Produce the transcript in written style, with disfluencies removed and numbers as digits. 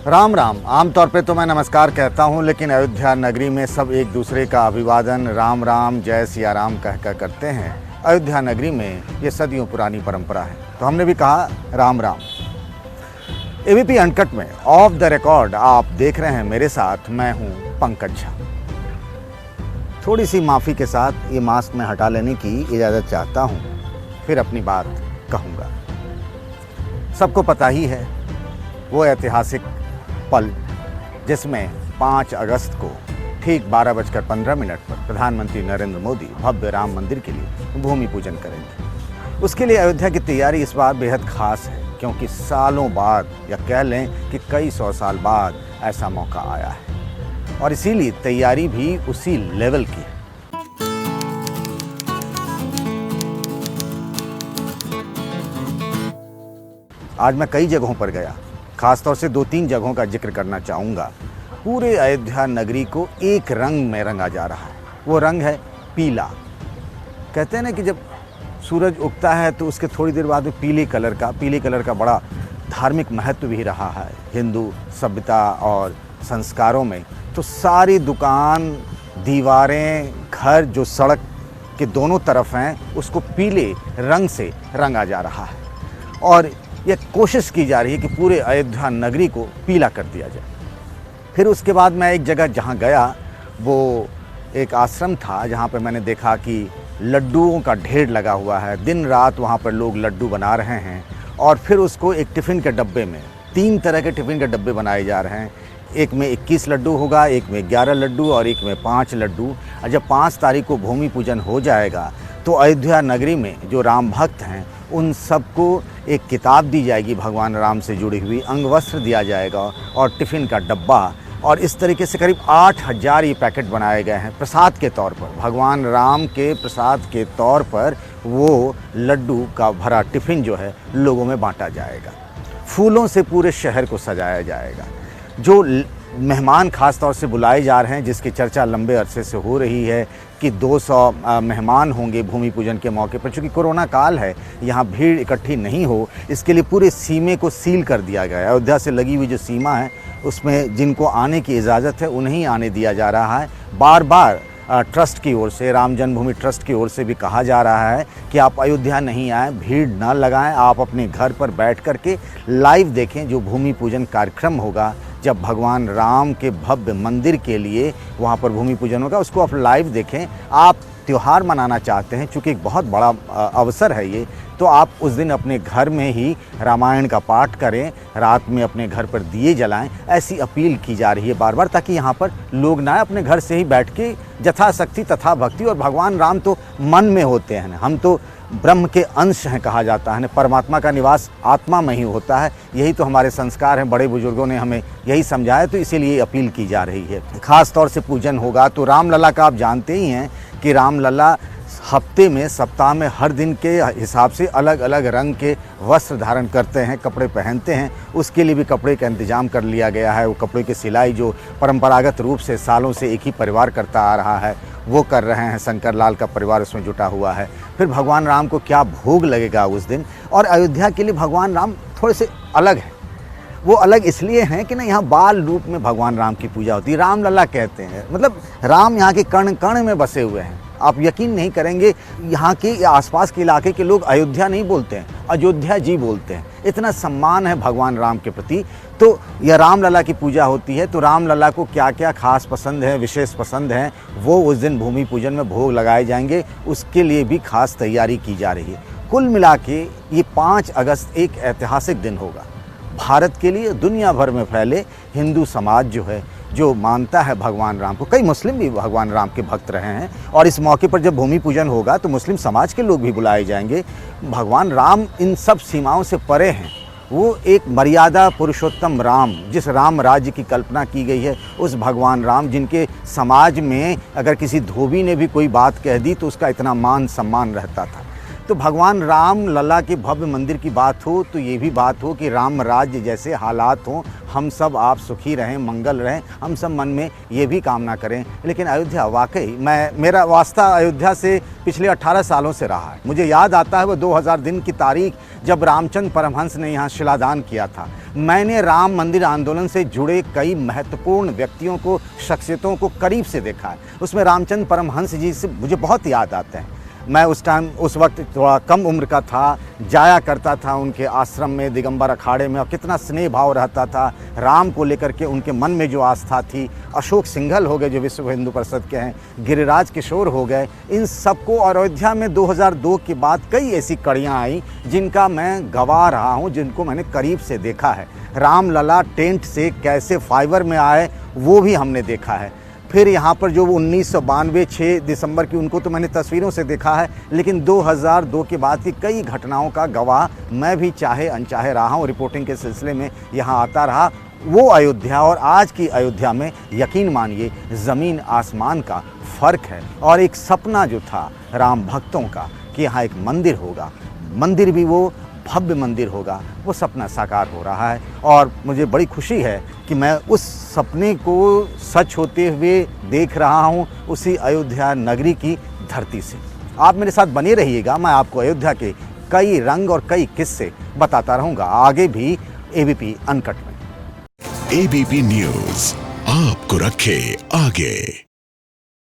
राम राम। आमतौर पे तो मैं नमस्कार कहता हूँ, लेकिन अयोध्या नगरी में सब एक दूसरे का अभिवादन राम राम जय सिया राम कह करते हैं। अयोध्या नगरी में ये सदियों पुरानी परंपरा है, तो हमने भी कहा राम राम। एबीपी अनकट में ऑफ द रिकॉर्ड आप देख रहे हैं मेरे साथ, मैं हूँ पंकज झा। थोड़ी सी माफ़ी के साथ ये मास्क में हटा लेने की इजाज़त चाहता हूँ, फिर अपनी बात कहूँगा। सबको पता ही है वो ऐतिहासिक पल जिसमें 5 अगस्त को ठीक 12:15 पर प्रधानमंत्री नरेंद्र मोदी भव्य राम मंदिर के लिए भूमि पूजन करेंगे। उसके लिए अयोध्या की तैयारी इस बार बेहद खास है, क्योंकि सालों बाद या कह लें कि कई 100 साल बाद ऐसा मौका आया है, और इसीलिए तैयारी भी उसी लेवल की है। आज मैं कई जगहों पर गया, खासतौर से 2-3 जगहों का जिक्र करना चाहूँगा। पूरे अयोध्या नगरी को एक रंग में रंगा जा रहा है, वो रंग है पीला। कहते हैं ना कि जब सूरज उगता है तो उसके थोड़ी देर बाद में पीले कलर का बड़ा धार्मिक महत्व भी रहा है हिंदू सभ्यता और संस्कारों में। तो सारी दुकान, दीवारें, घर जो सड़क के दोनों तरफ हैं, उसको पीले रंग से रंगा जा रहा है, और यह कोशिश की जा रही है कि पूरे अयोध्या नगरी को पीला कर दिया जाए। फिर उसके बाद मैं एक जगह जहाँ गया, वो एक आश्रम था जहाँ पर मैंने देखा कि लड्डुओं का ढेर लगा हुआ है। दिन रात वहाँ पर लोग लड्डू बना रहे हैं, और फिर उसको एक टिफ़िन के डब्बे में 3 तरह के टिफ़िन के डब्बे बनाए जा रहे हैं। एक में 21 लड्डू होगा, एक में 11 लड्डू और एक में 5 लड्डू। और जब 5 तारीख को भूमि पूजन हो जाएगा तो अयोध्या नगरी में जो राम भक्त हैं उन सबको एक किताब दी जाएगी, भगवान राम से जुड़ी हुई अंगवस्त्र दिया जाएगा और टिफ़िन का डब्बा। और इस तरीके से करीब 8000 ये पैकेट बनाए गए हैं प्रसाद के तौर पर, भगवान राम के प्रसाद के तौर पर वो लड्डू का भरा टिफ़िन जो है लोगों में बांटा जाएगा। फूलों से पूरे शहर को सजाया जाएगा। जो मेहमान ख़ास तौर से बुलाए जा रहे हैं, जिसकी चर्चा लंबे अरसे से हो रही है कि 200 मेहमान होंगे भूमि पूजन के मौके पर। चूँकि कोरोना काल है, यहाँ भीड़ इकट्ठी नहीं हो, इसके लिए पूरे सीमे को सील कर दिया गया है। अयोध्या से लगी हुई जो सीमा है उसमें जिनको आने की इजाज़त है उन्हें आने दिया जा रहा है। बार बार ट्रस्ट की ओर से, राम जन्मभूमि ट्रस्ट की ओर से भी कहा जा रहा है कि आप अयोध्या नहीं आएँ, भीड़ न लगाएं, आप अपने घर पर बैठ कर के लाइव देखें जो भूमि पूजन कार्यक्रम होगा। जब भगवान राम के भव्य मंदिर के लिए वहाँ पर भूमि पूजन होगा, उसको आप लाइव देखें। आप त्यौहार मनाना चाहते हैं, चूँकि एक बहुत बड़ा अवसर है ये, तो आप उस दिन अपने घर में ही रामायण का पाठ करें, रात में अपने घर पर दिए जलाएं। ऐसी अपील की जा रही है बार बार, ताकि यहाँ पर लोग ना अपने घर से ही बैठ के यथाशक्ति तथा भक्ति। और भगवान राम तो मन में होते हैं, हम तो ब्रह्म के अंश हैं कहा जाता है, परमात्मा का निवास आत्मा में ही होता है। यही तो हमारे संस्कार हैं, बड़े बुजुर्गों ने हमें यही समझाया, तो इसीलिए अपील की जा रही है। ख़ास तौर से पूजन होगा तो रामलला का आप जानते ही हैं कि रामलला हफ्ते में, सप्ताह में, हर दिन के हिसाब से अलग अलग रंग के वस्त्र धारण करते हैं, कपड़े पहनते हैं। उसके लिए भी कपड़े का इंतजाम कर लिया गया है। वो कपड़े की सिलाई जो परंपरागत रूप से सालों से एक ही परिवार करता आ रहा है, वो कर रहे हैं। शंकर लाल का परिवार उसमें जुटा हुआ है। फिर भगवान राम को क्या भोग लगेगा उस दिन। और अयोध्या के लिए भगवान राम थोड़े से अलग हैं। वो अलग इसलिए हैं कि ना, यहाँ बाल रूप में भगवान राम की पूजा होती है। रामलला कहते हैं, मतलब राम यहाँ के कण कण में बसे हुए हैं। आप यकीन नहीं करेंगे, यहाँ के या आसपास के इलाके के लोग अयोध्या नहीं बोलते हैं, अयोध्या जी बोलते हैं। इतना सम्मान है भगवान राम के प्रति। तो यह रामलला की पूजा होती है, तो रामलला को क्या क्या खास पसंद है, विशेष पसंद है, वो उस दिन भूमि पूजन में भोग लगाए जाएंगे। उसके लिए भी खास तैयारी की जा रही है। कुल मिला के ये 5 अगस्त एक ऐतिहासिक दिन होगा भारत के लिए। दुनिया भर में फैले हिंदू समाज जो है, जो मानता है भगवान राम को, कई मुस्लिम भी भगवान राम के भक्त रहे हैं, और इस मौके पर जब भूमि पूजन होगा तो मुस्लिम समाज के लोग भी बुलाए जाएंगे। भगवान राम इन सब सीमाओं से परे हैं। वो एक मर्यादा पुरुषोत्तम राम, जिस राम राज्य की कल्पना की गई है, उस भगवान राम जिनके समाज में अगर किसी धोबी ने भी कोई बात कह दी तो उसका इतना मान सम्मान रहता था। तो भगवान राम लला के भव्य मंदिर की बात हो तो ये भी बात हो कि राम राज्य जैसे हालात हों, हम सब आप सुखी रहें, मंगल रहें, हम सब मन में ये भी कामना करें। लेकिन अयोध्या वाकई मेरा वास्ता अयोध्या से पिछले 18 सालों से रहा है। मुझे याद आता है वो 2000 दिन की तारीख जब रामचंद्र परमहंस ने यहाँ शिलादान किया था। मैंने राम मंदिर आंदोलन से जुड़े कई महत्वपूर्ण व्यक्तियों को, शख्सियतों को करीब से देखा है। उसमें रामचंद्र परमहंस जी से मुझे बहुत याद आते हैं। मैं उस वक्त थोड़ा कम उम्र का था, जाया करता था उनके आश्रम में, दिगंबर अखाड़े में, और कितना स्नेह भाव रहता था राम को लेकर के। उनके मन में जो आस्था थी, अशोक सिंघल हो गए जो विश्व हिंदू परिषद के हैं, गिरिराज किशोर हो गए, इन सबको। और अयोध्या में 2002 के बाद कई ऐसी कड़ियाँ आई जिनका मैं गवाह रहा हूँ, जिनको मैंने करीब से देखा है। रामलला टेंट से कैसे फाइबर में आए वो भी हमने देखा है। फिर यहाँ पर जो 1992 6 दिसंबर की, उनको तो मैंने तस्वीरों से देखा है, लेकिन 2002 के बाद की कई घटनाओं का गवाह मैं भी चाहे अनचाहे रहा हूँ। रिपोर्टिंग के सिलसिले में यहाँ आता रहा। वो अयोध्या और आज की अयोध्या में यकीन मानिए ज़मीन आसमान का फ़र्क है। और एक सपना जो था राम भक्तों का कि यहाँ एक मंदिर होगा, मंदिर भी वो भव्य मंदिर होगा, वो सपना साकार हो रहा है। और मुझे बड़ी खुशी है कि मैं उस सपने को सच होते हुए देख रहा हूँ उसी अयोध्या नगरी की धरती से। आप मेरे साथ बने रहिएगा, मैं आपको अयोध्या के कई रंग और कई किस्से बताता रहूँगा आगे भी एबीपी अनकट में। एबीपी न्यूज़ आपको रखे आगे।